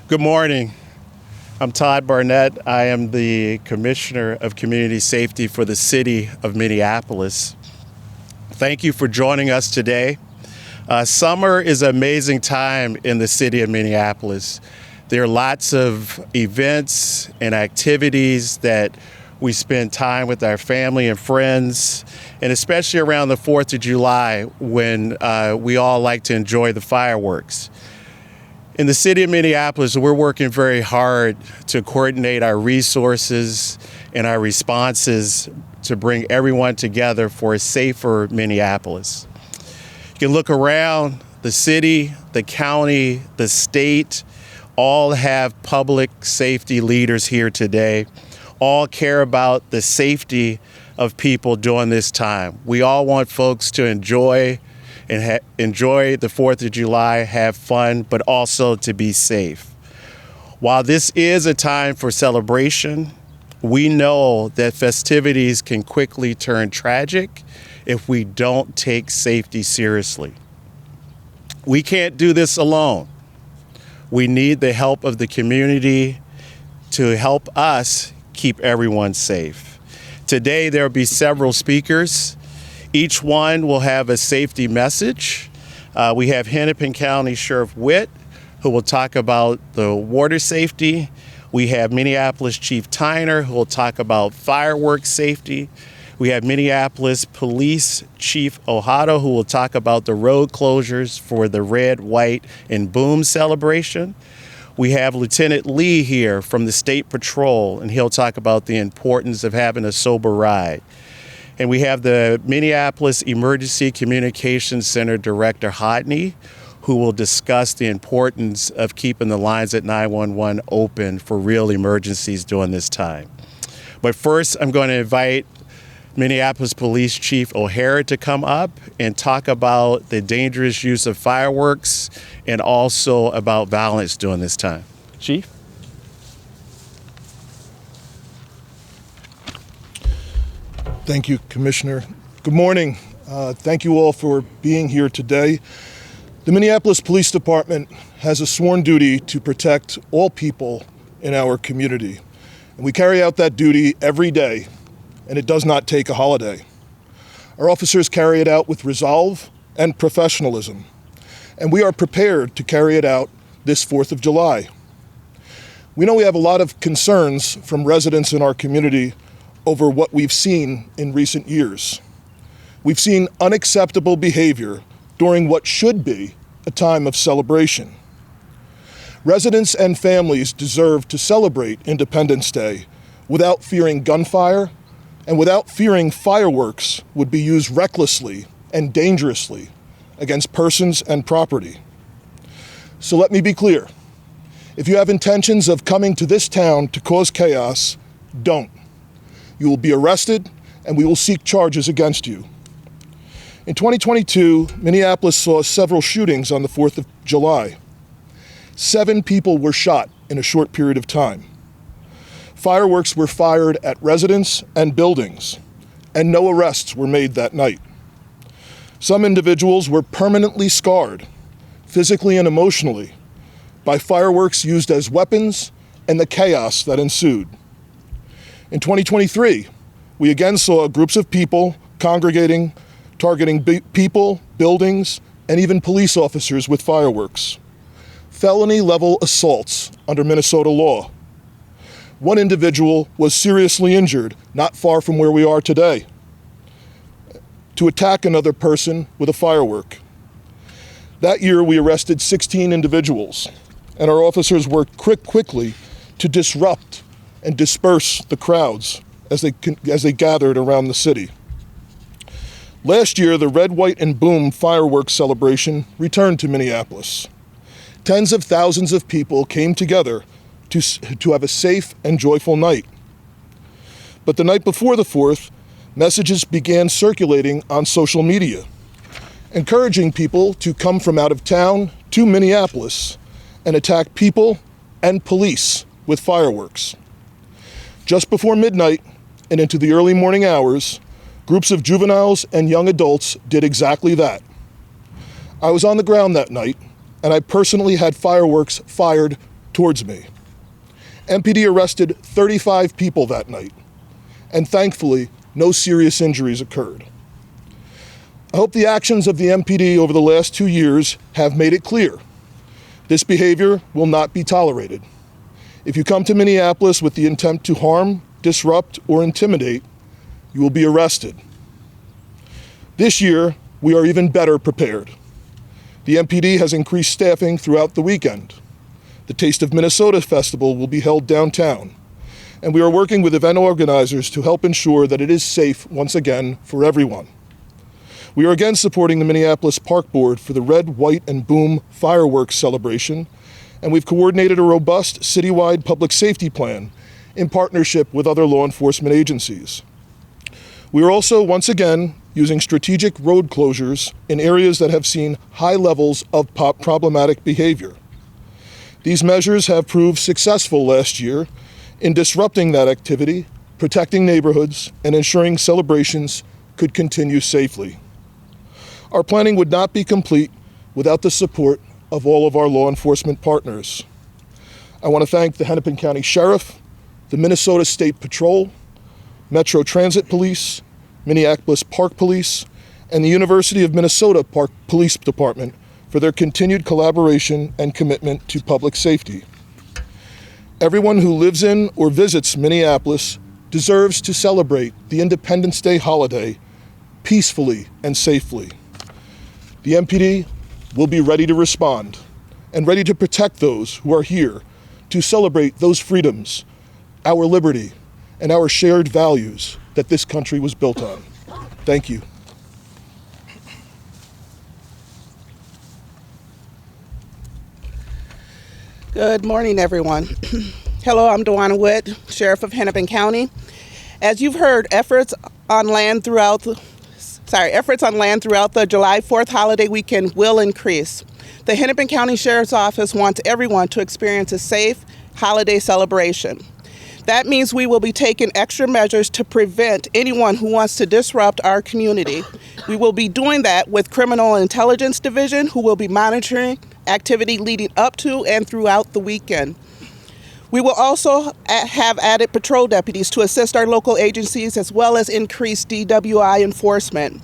Good morning. I'm Todd Barnett. I am the Commissioner of Community Safety for the City of Minneapolis. Thank you for joining us today. Summer is an amazing time in the city of Minneapolis. There are lots of events and activities that we spend time with our family and friends, and especially around the 4th of July when we all like to enjoy the fireworks. In the city of Minneapolis, we're working very hard to coordinate our resources and our responses to bring everyone together for a safer Minneapolis. You can look around the city, the county, the state, all have public safety leaders here today, all care about the safety of people during this time. We all want folks to enjoy enjoy the 4th of July, have fun, but also to be safe. While this is a time for celebration, we know that festivities can quickly turn tragic if we don't take safety seriously. We can't do this alone. We need the help of the community to help us keep everyone safe. Today, there will be several speakers. Each one will have a safety message. We have Hennepin County Sheriff Witt, who will talk about the water safety. We have Minneapolis Chief Tyner, who will talk about fireworks safety. We have Minneapolis Police Chief Ojado, who will talk about the road closures for the red, white, and boom celebration. We have Lieutenant Lee here from the State Patrol, and he'll talk about the importance of having a sober ride. And we have the Minneapolis Emergency Communications Center Director Hodney, who will discuss the importance of keeping the lines at 911 open for real emergencies during this time. But first, I'm going to invite Minneapolis Police Chief O'Hara to come up and talk about the dangerous use of fireworks and also about violence during this time. Chief? Thank you, Commissioner. Good morning. Thank you all for being here today. The Minneapolis Police Department has a sworn duty to protect all people in our community. And we carry out that duty every day, and it does not take a holiday. Our officers carry it out with resolve and professionalism, and we are prepared to carry it out this 4th of July. We know we have a lot of concerns from residents in our community over what we've seen in recent years. We've seen unacceptable behavior during what should be a time of celebration. Residents and families deserve to celebrate Independence Day without fearing gunfire and without fearing fireworks would be used recklessly and dangerously against persons and property. So let me be clear. If you have intentions of coming to this town to cause chaos, don't. You will be arrested, and we will seek charges against you. In 2022, Minneapolis saw several shootings on the 4th of July. 7 people were shot in a short period of time. Fireworks were fired at residents and buildings, and no arrests were made that night. Some individuals were permanently scarred, physically and emotionally, by fireworks used as weapons and the chaos that ensued. In 2023, we again saw groups of people congregating, targeting people, buildings, and even police officers with fireworks. Felony-level assaults under Minnesota law. One individual was seriously injured not far from where we are today to attack another person with a firework. That year, we arrested 16 individuals, and our officers worked quickly to disrupt and disperse the crowds as they gathered around the city. Last year, the red, white, and boom fireworks celebration returned to Minneapolis. Tens of thousands of people came together to have a safe and joyful night. But the night before the 4th, messages began circulating on social media, encouraging people to come from out of town to Minneapolis and attack people and police with fireworks. Just before midnight and into the early morning hours, groups of juveniles and young adults did exactly that. I was on the ground that night, and I personally had fireworks fired towards me. MPD arrested 35 people that night, and thankfully, no serious injuries occurred. I hope the actions of the MPD over the last 2 years have made it clear this behavior will not be tolerated. If you come to Minneapolis with the intent to harm, disrupt, or intimidate, you will be arrested. This year, we are even better prepared. The MPD has increased staffing throughout the weekend. The Taste of Minnesota Festival will be held downtown, and we are working with event organizers to help ensure that it is safe once again for everyone. We are again supporting the Minneapolis Park Board for the Red, White, and Boom fireworks celebration, and we've coordinated a robust citywide public safety plan in partnership with other law enforcement agencies. We are also, once again, using strategic road closures in areas that have seen high levels of problematic behavior. These measures have proved successful last year in disrupting that activity, protecting neighborhoods, and ensuring celebrations could continue safely. Our planning would not be complete without the support of all of our law enforcement partners. I want to thank the Hennepin County Sheriff, the Minnesota State Patrol, Metro Transit Police, Minneapolis Park Police, and the University of Minnesota Park Police Department for their continued collaboration and commitment to public safety. Everyone who lives in or visits Minneapolis deserves to celebrate the Independence Day holiday peacefully and safely. The MPD will be ready to respond and ready to protect those who are here to celebrate those freedoms, our liberty, and our shared values that this country was built on. Thank you. Good morning, everyone. Hello, I'm Dewana Wood, Sheriff of Hennepin County. As you've heard, efforts on land throughout the July 4th holiday weekend will increase. The Hennepin County Sheriff's Office wants everyone to experience a safe holiday celebration. That means we will be taking extra measures to prevent anyone who wants to disrupt our community. We will be doing that with Criminal Intelligence Division, who will be monitoring activity leading up to and throughout the weekend. We will also have added patrol deputies to assist our local agencies, as well as increase DWI enforcement.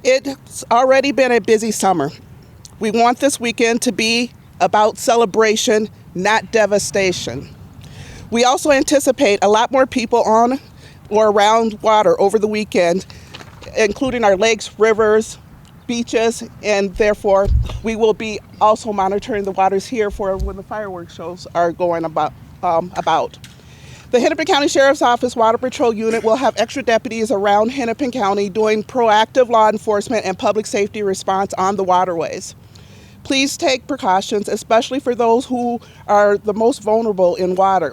It's already been a busy summer. We want this weekend to be about celebration, not devastation. We also anticipate a lot more people on or around water over the weekend, including our lakes, rivers, beaches, and therefore we will be also monitoring the waters here for when the fireworks shows are going about. The Hennepin County Sheriff's Office Water Patrol Unit will have extra deputies around Hennepin County doing proactive law enforcement and public safety response on the waterways. Please take precautions, especially for those who are the most vulnerable in water.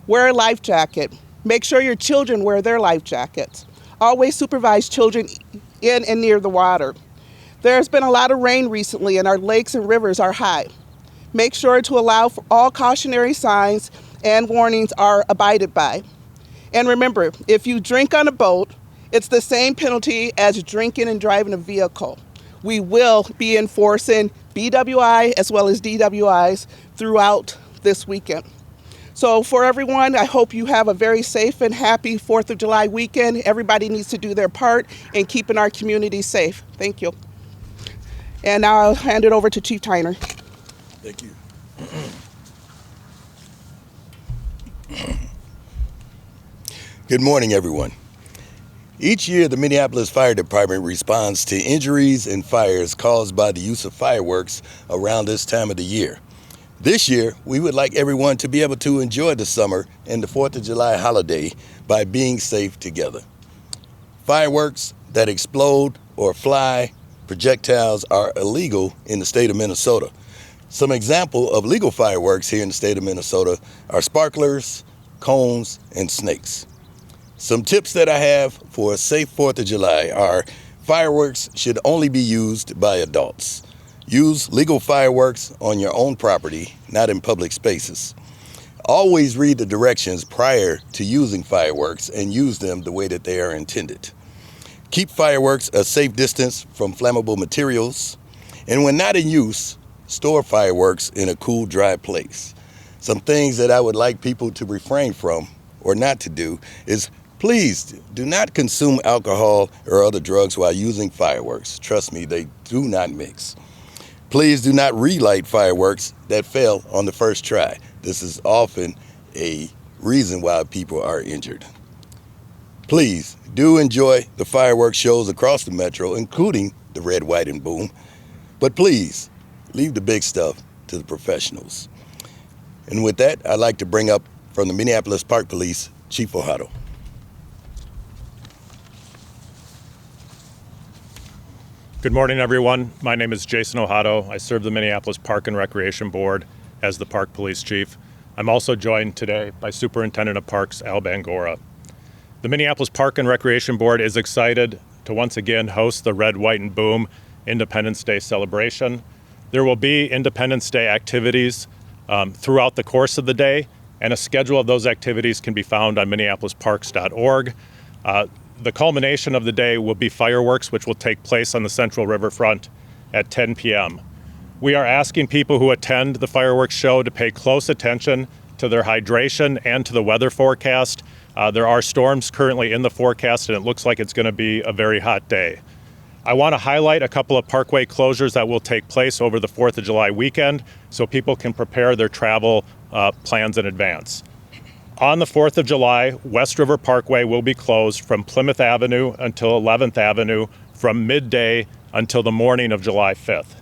Wear a life jacket. Make sure your children wear their life jackets. Always supervise children in and near the water. There's been a lot of rain recently and our lakes and rivers are high. Make sure to allow for all cautionary signs and warnings are abided by. And remember, if you drink on a boat, it's the same penalty as drinking and driving a vehicle. We will be enforcing BWI as well as DWIs throughout this weekend. So for everyone, I hope you have a very safe and happy 4th of July weekend. Everybody needs to do their part in keeping our community safe. Thank you. And now I'll hand it over to Chief Tyner. Thank you. Good morning, everyone. Each year, the Minneapolis Fire Department responds to injuries and fires caused by the use of fireworks around this time of the year. This year, we would like everyone to be able to enjoy the summer and the 4th of July holiday by being safe together. Fireworks that explode or fly projectiles are illegal in the state of Minnesota. Some example of legal fireworks here in the state of Minnesota are sparklers, cones, and snakes. Some tips that I have for a safe 4th of July are fireworks should only be used by adults. Use legal fireworks on your own property, not in public spaces. Always read the directions prior to using fireworks and use them the way that they are intended. Keep fireworks a safe distance from flammable materials. And when not in use, store fireworks in a cool, dry place. Some things that I would like people to refrain from or not to do is please do not consume alcohol or other drugs while using fireworks. Trust me, they do not mix. Please do not relight fireworks that fail on the first try. This is often a reason why people are injured. Please do enjoy the fireworks shows across the metro, including the red, white, and boom. But please leave the big stuff to the professionals. And with that, I'd like to bring up from the Minneapolis Park Police, Chief Ohado. Good morning, everyone. My name is Jason Ohado. I serve the Minneapolis Park and Recreation Board as the Park Police Chief. I'm also joined today by Superintendent of Parks Al Bangora. The Minneapolis Park and Recreation Board is excited to once again host the Red, White, and Boom Independence Day celebration. There will be Independence Day activities throughout the course of the day, and a schedule of those activities can be found on minneapolisparks.org. The culmination of the day will be fireworks, which will take place on the central riverfront at 10 p.m. We are asking people who attend the fireworks show to pay close attention to their hydration and to the weather forecast. There are storms currently in the forecast, and it looks like it's going to be a very hot day. I want to highlight a couple of parkway closures that will take place over the 4th of July weekend so people can prepare their travel plans in advance. On the 4th of July, West River Parkway will be closed from Plymouth Avenue until 11th Avenue from midday until the morning of July 5th.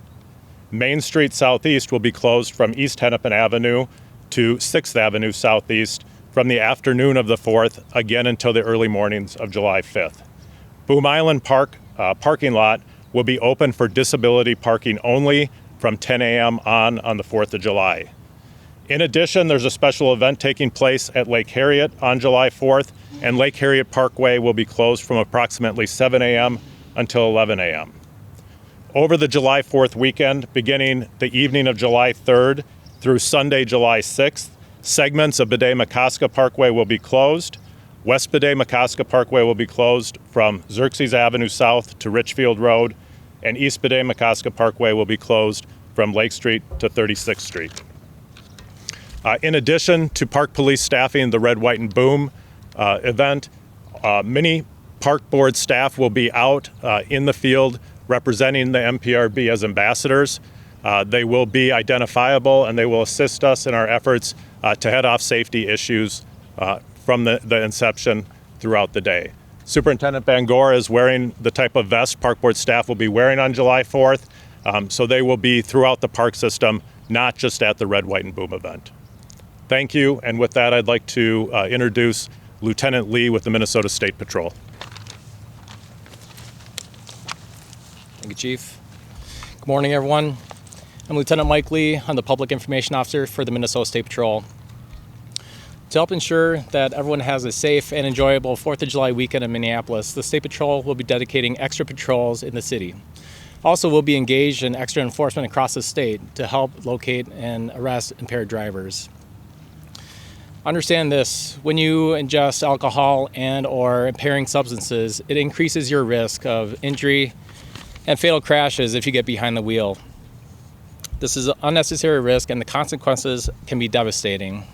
Main Street Southeast will be closed from East Hennepin Avenue to 6th Avenue Southeast from the afternoon of the 4th, again until the early mornings of July 5th. Boom Island Park parking lot will be open for disability parking only from 10 a.m. on the 4th of July. In addition, there's a special event taking place at Lake Harriet on July 4th, and Lake Harriet Parkway will be closed from approximately 7 a.m. until 11 a.m. Over the July 4th weekend, beginning the evening of July 3rd through Sunday, July 6th, segments of Bidet-McCoska Parkway will be closed. West Bidet-McCoska Parkway will be closed from Xerxes Avenue South to Richfield Road, and East Bidet-McCoska Parkway will be closed from Lake Street to 36th Street. In addition to Park Police staffing the Red, White, and Boom event, many Park Board staff will be out in the field representing the MPRB as ambassadors. They will be identifiable, and they will assist us in our efforts to head off safety issues from the inception throughout the day. Superintendent Bangora is wearing the type of vest Park Board staff will be wearing on July 4th, so they will be throughout the park system, not just at the Red, White, and Boom event. Thank you, and with that, I'd like to introduce Lieutenant Lee with the Minnesota State Patrol. Thank you, Chief. Good morning, everyone. I'm Lieutenant Mike Lee. I'm the Public Information Officer for the Minnesota State Patrol. To help ensure that everyone has a safe and enjoyable 4th of July weekend in Minneapolis, the State Patrol will be dedicating extra patrols in the city. Also, we'll be engaged in extra enforcement across the state to help locate and arrest impaired drivers. Understand this, when you ingest alcohol and or impairing substances, it increases your risk of injury and fatal crashes if you get behind the wheel. This is an unnecessary risk, and the consequences can be devastating.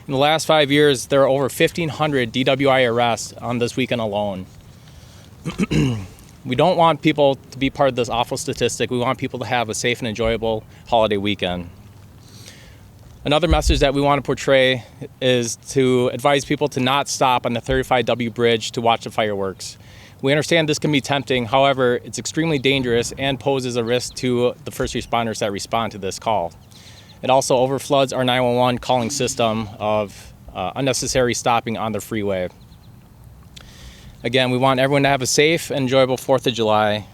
In the last 5 years, there are over 1,500 DWI arrests on this weekend alone. We don't want people to be part of this awful statistic. We want people to have a safe and enjoyable holiday weekend. Another message that we want to portray is to advise people to not stop on the 35W bridge to watch the fireworks. We understand this can be tempting, however, it's extremely dangerous and poses a risk to the first responders that respond to this call. It also overfloods our 911 calling system of unnecessary stopping on the freeway. Again, we want everyone to have a safe and enjoyable 4th of July,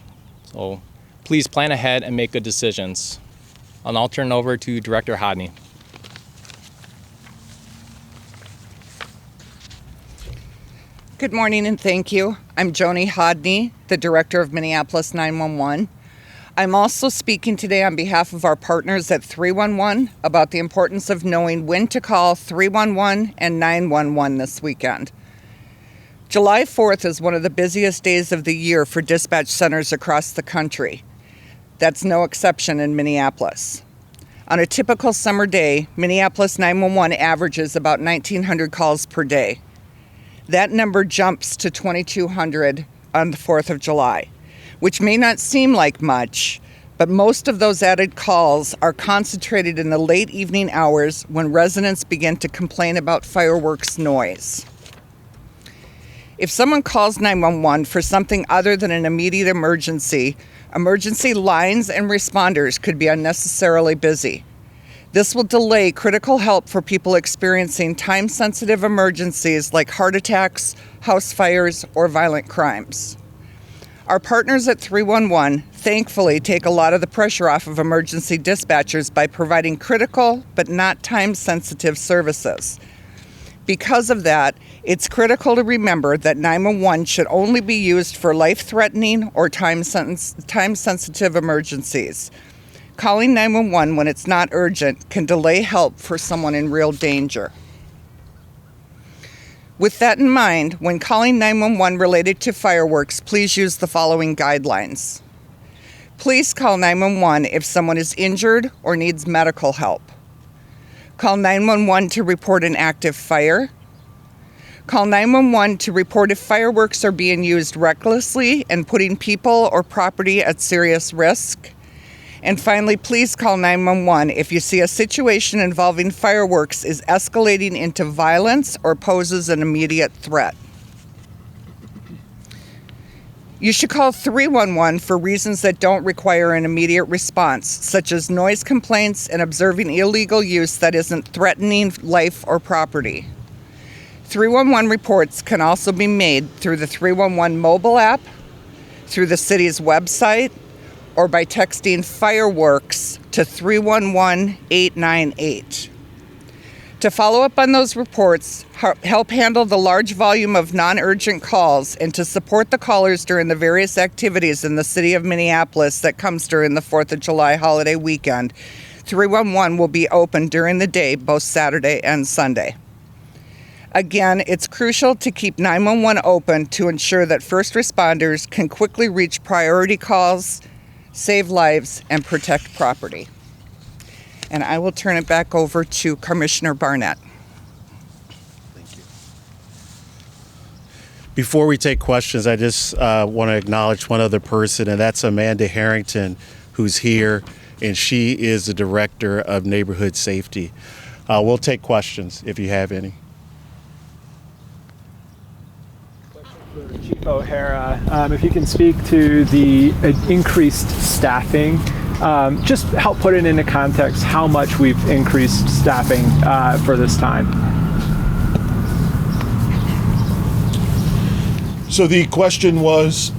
so please plan ahead and make good decisions. I'll now turn it over to Director Hodney. Good morning and thank you. I'm Joni Hodney, the Director of Minneapolis 911. I'm also speaking today on behalf of our partners at 311 about the importance of knowing when to call 311 and 911 this weekend. July 4th is one of the busiest days of the year for dispatch centers across the country. That's no exception in Minneapolis. On a typical summer day, Minneapolis 911 averages about 1,900 calls per day. That number jumps to 2,200 on the 4th of July, which may not seem like much, but most of those added calls are concentrated in the late evening hours when residents begin to complain about fireworks noise. If someone calls 911 for something other than an immediate emergency, emergency lines and responders could be unnecessarily busy. This will delay critical help for people experiencing time-sensitive emergencies like heart attacks, house fires, or violent crimes. Our partners at 311 thankfully take a lot of the pressure off of emergency dispatchers by providing critical but not time-sensitive services. Because of that, it's critical to remember that 911 should only be used for life-threatening or time-sensitive emergencies. Calling 911 when it's not urgent can delay help for someone in real danger. With that in mind, when calling 911 related to fireworks, please use the following guidelines. Please call 911 if someone is injured or needs medical help. Call 911 to report an active fire. Call 911 to report if fireworks are being used recklessly and putting people or property at serious risk. And finally, please call 911 if you see a situation involving fireworks is escalating into violence or poses an immediate threat. You should call 311 for reasons that don't require an immediate response, such as noise complaints and observing illegal use that isn't threatening life or property. 311 reports can also be made through the 311 mobile app, through the city's website, or by texting fireworks to 311-898. To follow up on those reports, help handle the large volume of non-urgent calls, and to support the callers during the various activities in the city of Minneapolis that comes during the 4th of July holiday weekend, 311 will be open during the day, both Saturday and Sunday. Again, it's crucial to keep 911 open to ensure that first responders can quickly reach priority calls, save lives, and protect property. And I will turn it back over to Commissioner Barnett. Thank you. Before we take questions, I just want to acknowledge one other person, and that's Amanda Harrington, who's here, and she is the Director of Neighborhood Safety. We'll take questions if you have any. Chief O'Hara, if you can speak to the increased staffing, just help put it into context how much we've increased staffing for this time. So the question was,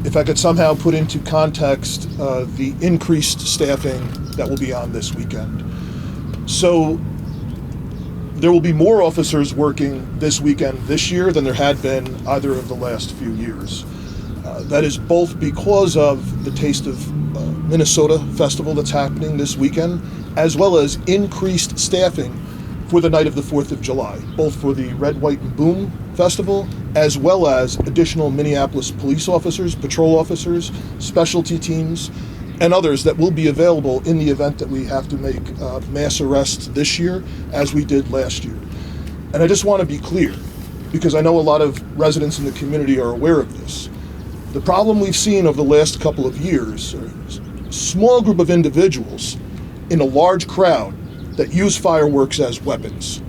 if I could somehow put into context the increased staffing that will be on this weekend. So there will be more officers working this weekend this year than there had been either of the last few years. That is both because of the Taste of Minnesota festival that's happening this weekend, as well as increased staffing for the night of the 4th of July, both for the Red, White, and Boom festival, as well as additional Minneapolis police officers, patrol officers, specialty teams, and others that will be available in the event that we have to make mass arrests this year, as we did last year. And I just want to be clear, because I know a lot of residents in the community are aware of this. The problem we've seen over the last couple of years are a small group of individuals in a large crowd that use fireworks as weapons.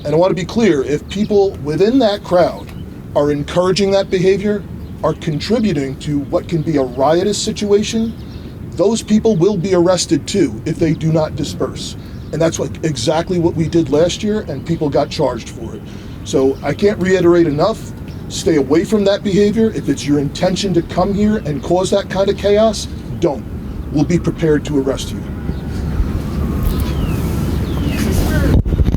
And I want to be clear, if people within that crowd are encouraging that behavior, are contributing to what can be a riotous situation, those people will be arrested too if they do not disperse. And that's exactly what we did last year, and people got charged for it. So I can't reiterate enough, stay away from that behavior. If it's your intention to come here and cause that kind of chaos, don't. We'll be prepared to arrest you.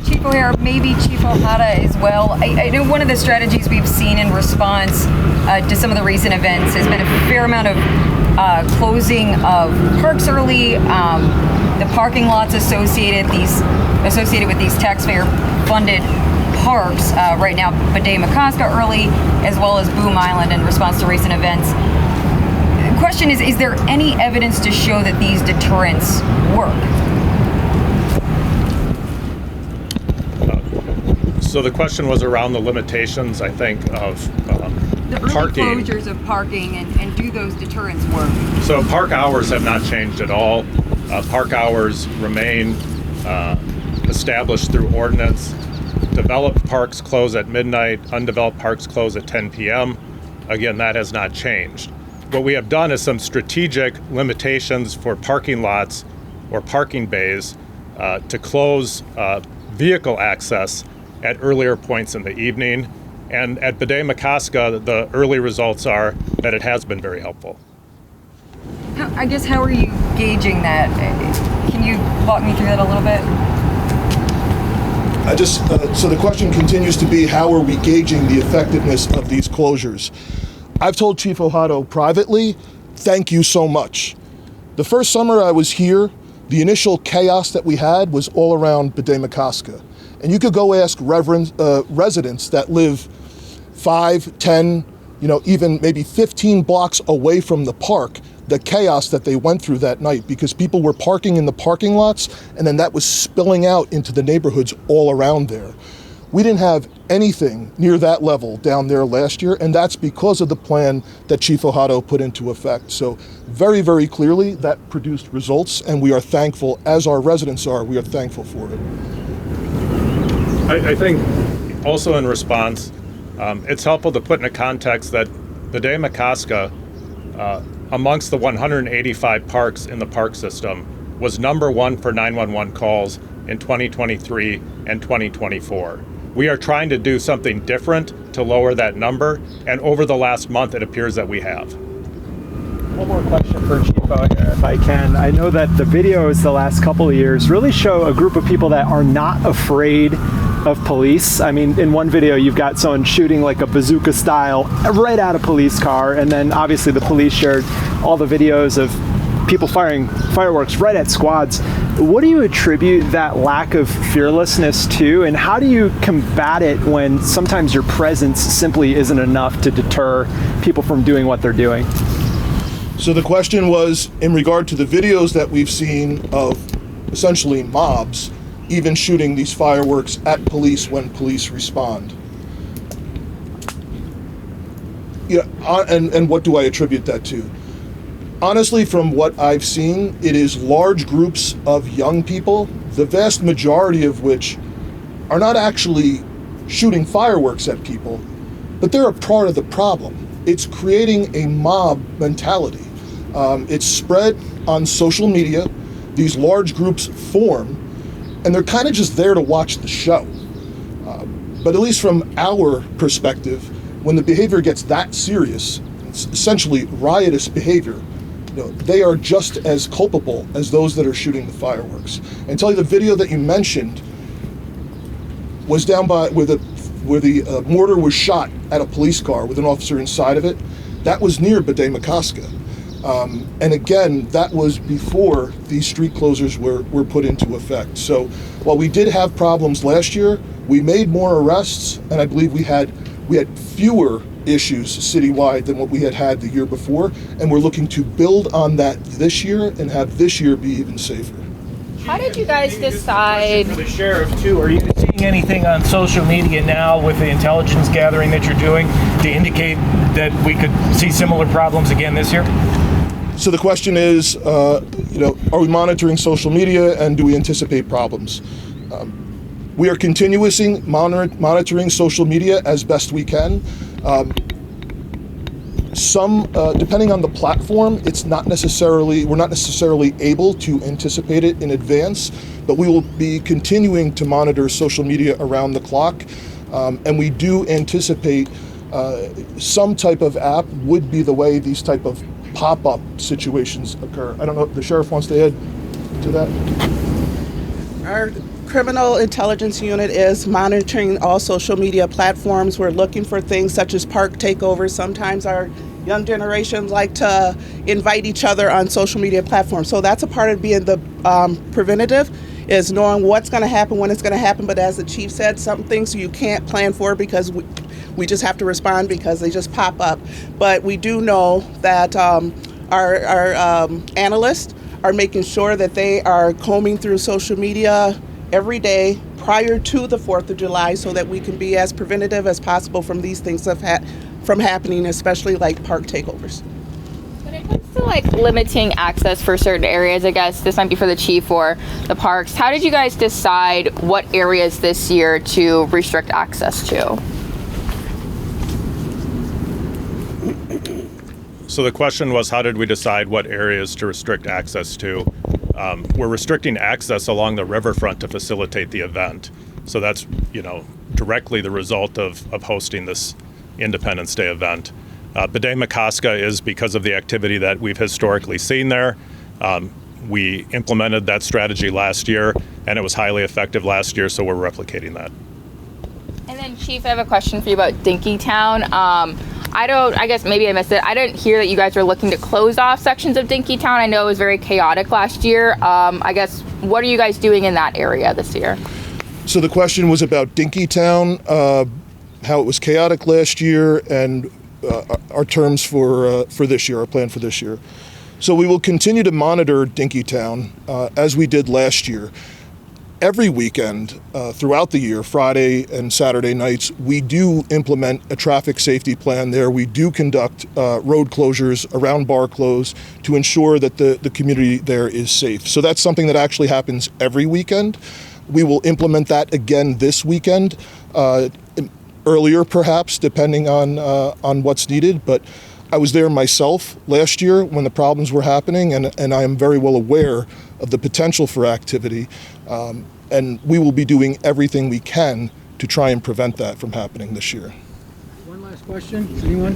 Chief O'Hara, maybe Chief Ohata as well. I know one of the strategies we've seen in response to some of the recent events has been a fair amount of closing of parks early, the parking lots associated with these taxpayer-funded parks right now, Bidet-McCoska early, as well as Boom Island in response to recent events. The question is there any evidence to show that these deterrents work? So the question was around the limitations, I think, of The early parking. closures of parking and do those deterrents work? So park hours have not changed at all. Park hours remain established through ordinance. Developed parks close at midnight, undeveloped parks close at 10 p.m. Again, that has not changed. What we have done is some strategic limitations for parking lots or parking bays to close vehicle access at earlier points in the evening. And at Bede-Makaska, the early results are that it has been very helpful. I guess, how are you gauging that? Can you walk me through that a little bit? So the question continues to be, how are we gauging the effectiveness of these closures? I've told Chief Ohado privately, thank you so much. The first summer I was here, the initial chaos that we had was all around Bede-Makaska. And you could go ask residents that live 5, 10, even maybe 15 blocks away from the park, the chaos that they went through that night, because people were parking in the parking lots and then that was spilling out into the neighborhoods all around there. We didn't have anything near that level down there last year, and that's because of the plan that Chief Ohado put into effect. So very, very clearly that produced results, and we are thankful, as our residents are, we are thankful for it. I think also in response, it's helpful to put in a context that Bede-Makaska, amongst the 185 parks in the park system, was number one for 911 calls in 2023 and 2024. We are trying to do something different to lower that number, and over the last month it appears that we have. One more question for Chief O here, if I can. I know that the videos the last couple of years really show a group of people that are not afraid of police. I mean, in one video you've got someone shooting like a bazooka style right at a police car, and then obviously the police shared all the videos of people firing fireworks right at squads. What do you attribute that lack of fearlessness to, and how do you combat it when sometimes your presence simply isn't enough to deter people from doing what they're doing? So the question was in regard to the videos that we've seen of essentially mobs even shooting these fireworks at police when police respond. And what do I attribute that to? Honestly, from what I've seen, it is large groups of young people, the vast majority of which are not actually shooting fireworks at people, but they're a part of the problem. It's creating a mob mentality. It's spread on social media. These large groups form, and they're kind of just there to watch the show. But at least from our perspective, when the behavior gets that serious, it's essentially riotous behavior, they are just as culpable as those that are shooting the fireworks. And tell you, the video that you mentioned was down by where the mortar was shot at a police car with an officer inside of it. That was near Bede-Makaska. And again, that was before these street closures were put into effect. So while we did have problems last year, we made more arrests, and I believe we had fewer issues citywide than what we had the year before, and we're looking to build on that this year and have this year be even safer. How did you guys decide? For the sheriff too, are you seeing anything on social media now with the intelligence gathering that you're doing to indicate that we could see similar problems again this year? So the question is, are we monitoring social media, and do we anticipate problems? We are continuously monitoring social media as best we can. Depending on the platform, we're not necessarily able to anticipate it in advance, but we will be continuing to monitor social media around the clock. And we do anticipate some type of app would be the way these type of pop-up situations occur. I don't know if the sheriff wants to add to that. Our criminal intelligence unit is monitoring all social media platforms. We're looking for things such as park takeovers. Sometimes our young generation like to invite each other on social media platforms. So that's a part of being the preventative, is knowing what's going to happen, when it's going to happen. But as the chief said, some things you can't plan for because we just have to respond because they just pop up. But we do know that our analysts are making sure that they are combing through social media every day prior to the 4th of July so that we can be as preventative as possible from these things from happening, especially like park takeovers. When it comes to like limiting access for certain areas, I guess this might be for the chief or the parks, how did you guys decide what areas this year to restrict access to? So the question was, how did we decide what areas to restrict access to? We're restricting access along the riverfront to facilitate the event. So that's, directly the result of hosting this Independence Day event. B'day-Makaska is because of the activity that we've historically seen there. We implemented that strategy last year, and it was highly effective last year, so we're replicating that. And then, Chief, I have a question for you about Dinky Town. I guess maybe I missed it. I didn't hear that you guys were looking to close off sections of Dinky Town. I know it was very chaotic last year. I guess, what are you guys doing in that area this year? So the question was about Dinky Town, how it was chaotic last year, and our terms for this year, our plan for this year. So we will continue to monitor Dinky Town as we did last year. Every weekend throughout the year, Friday and Saturday nights, we do implement a traffic safety plan there. We do conduct road closures around bar close to ensure that the community there is safe. So that's something that actually happens every weekend. We will implement that again this weekend, earlier perhaps, depending on what's needed. But I was there myself last year when the problems were happening, and I am very well aware of the potential for activity. And we will be doing everything we can to try and prevent that from happening this year. One last question, anyone?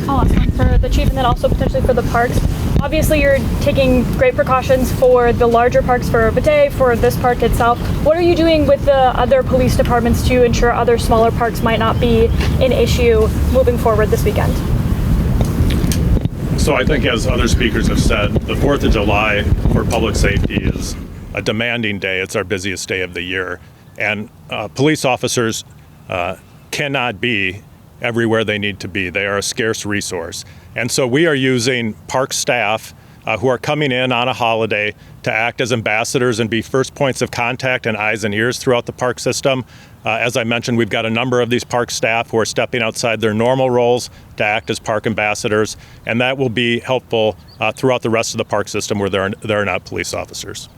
I'll ask one for the chief and then also potentially for the parks. Obviously, you're taking great precautions for the larger parks, for B'day, for this park itself. What are you doing with the other police departments to ensure other smaller parks might not be an issue moving forward this weekend? So I think, as other speakers have said, the 4th of July for public safety is a demanding day. It's our busiest day of the year. And police officers cannot be everywhere they need to be. They are a scarce resource. And so we are using park staff who are coming in on a holiday to act as ambassadors and be first points of contact and eyes and ears throughout the park system. As I mentioned, we've got a number of these park staff who are stepping outside their normal roles to act as park ambassadors, and that will be helpful throughout the rest of the park system where there are not police officers.